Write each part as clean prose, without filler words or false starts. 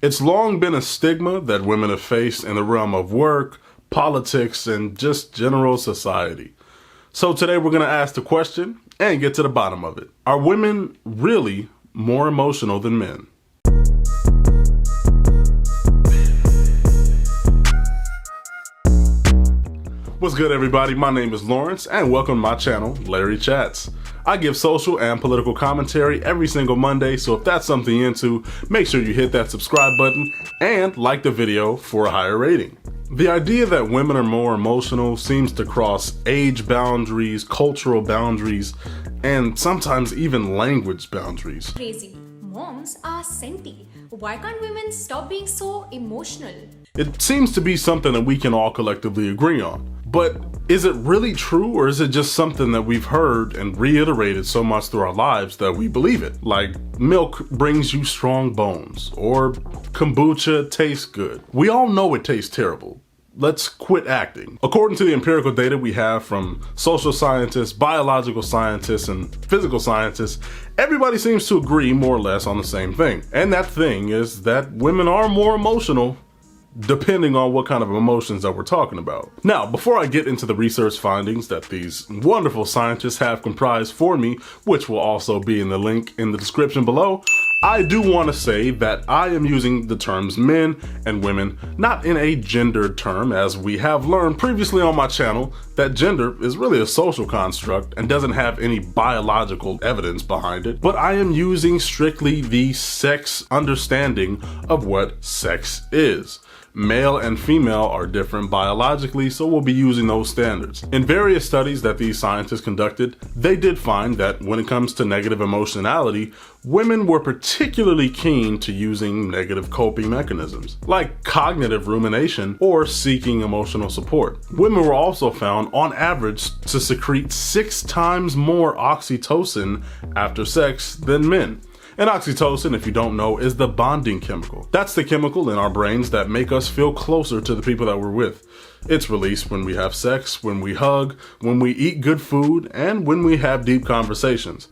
It's long been a stigma that women have faced in the realm of work, politics, and just general society. So today we're going to ask the question and get to the bottom of it. Are women really more emotional than men? What's good, everybody? My name is Lawrence and welcome to my channel, Larry Chats. I give social and political commentary every single Monday, so if that's something you're into, make sure you hit that subscribe button and like the video for a higher rating. The idea that women are more emotional seems to cross age boundaries, cultural boundaries, and sometimes even language boundaries. Crazy. Moms are senti. Why can't women stop being so emotional? It seems to be something that we can all collectively agree on. But is it really true, or is it just something that we've heard and reiterated so much through our lives that we believe it? Like, milk brings you strong bones, or kombucha tastes good. We all know it tastes terrible. Let's quit acting. According to the empirical data we have from social scientists, biological scientists, and physical scientists, everybody seems to agree more or less on the same thing. And that thing is that women are more emotional, depending on what kind of emotions that we're talking about. Now, before I get into the research findings that these wonderful scientists have comprised for me, which will also be in the link in the description below, I do want to say that I am using the terms men and women not in a gendered term, as we have learned previously on my channel that gender is really a social construct and doesn't have any biological evidence behind it, but I am using strictly the sex understanding of what sex is. Male and female are different biologically, so we'll be using those standards. In various studies that these scientists conducted, they did find that when it comes to negative emotionality, women were particularly keen to using negative coping mechanisms, like cognitive rumination or seeking emotional support. Women were also found, on average, to secrete 6 times more oxytocin after sex than men. And oxytocin, if you don't know, is the bonding chemical. That's the chemical in our brains that make us feel closer to the people that we're with. It's released when we have sex, when we hug, when we eat good food, and when we have deep conversations.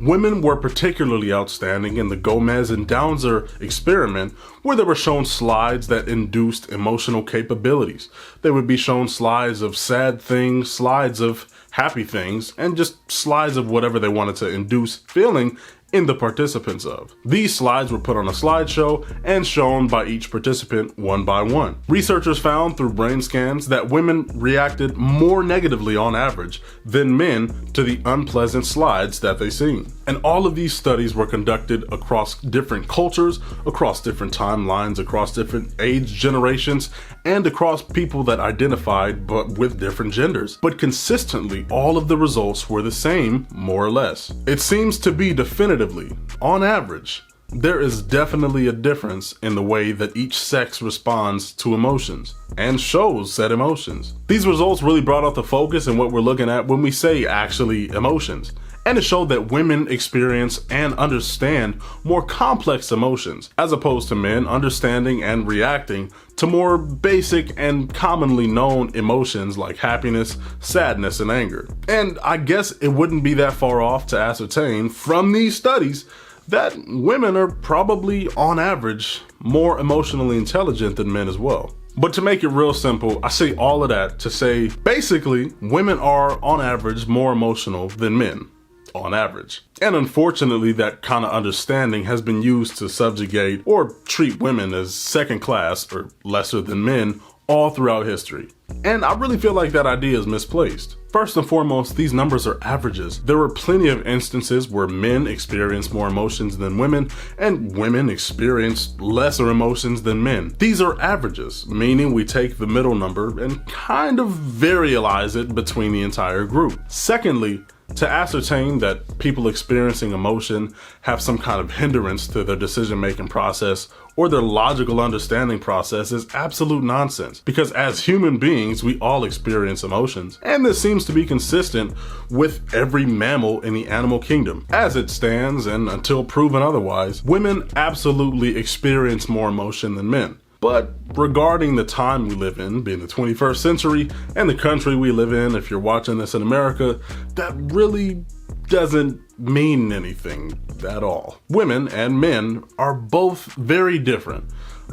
Women were particularly outstanding in the Gomez and Downser experiment, where they were shown slides that induced emotional capabilities. They would be shown slides of sad things, slides of happy things, and just slides of whatever they wanted to induce feeling in the participants of. These slides were put on a slideshow and shown by each participant one by one. Researchers found through brain scans that women reacted more negatively on average than men to the unpleasant slides that they seen. And all of these studies were conducted across different cultures, across different timelines, across different age generations, and across people that identified but with different genders. But consistently, all of the results were the same, more or less. It seems to be definitively, on average, there is definitely a difference in the way that each sex responds to emotions and shows said emotions. These results really brought out the focus in what we're looking at when we say actually emotions. And it showed that women experience and understand more complex emotions, as opposed to men understanding and reacting to more basic and commonly known emotions like happiness, sadness, and anger. And I guess it wouldn't be that far off to ascertain from these studies that women are probably, on average, more emotionally intelligent than men as well. But to make it real simple, I say all of that to say, basically, women are, on average, more emotional than men. On average. And unfortunately, that kind of understanding has been used to subjugate or treat women as second class or lesser than men all throughout history. And I really feel like that idea is misplaced. First and foremost, these numbers are averages. There were plenty of instances where men experienced more emotions than women, and women experienced lesser emotions than men. These are averages, meaning we take the middle number and kind of varialize it between the entire group. Secondly, to ascertain that people experiencing emotion have some kind of hindrance to their decision-making process or their logical understanding process is absolute nonsense, because as human beings, we all experience emotions. And this seems to be consistent with every mammal in the animal kingdom. As it stands, and until proven otherwise, women absolutely experience more emotion than men. But regarding the time we live in, being the 21st century, and the country we live in, if you're watching this in America, that really doesn't mean anything at all. Women and men are both very different,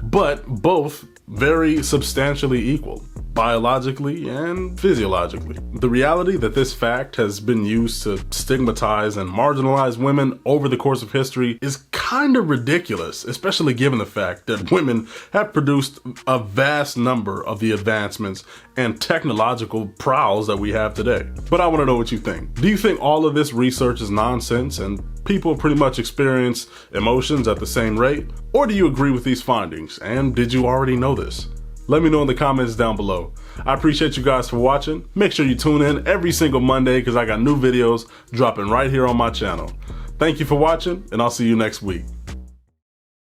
but both very substantially equal, biologically and physiologically. The reality that this fact has been used to stigmatize and marginalize women over the course of history is kind of ridiculous, especially given the fact that women have produced a vast number of the advancements and technological prowess that we have today. But I want to know what you think. Do you think all of this research is nonsense and people pretty much experience emotions at the same rate? Or do you agree with these findings? And did you already know this? Let me know in the comments down below. I appreciate you guys for watching. Make sure you tune in every single Monday because I got new videos dropping right here on my channel. Thank you for watching, and I'll see you next week.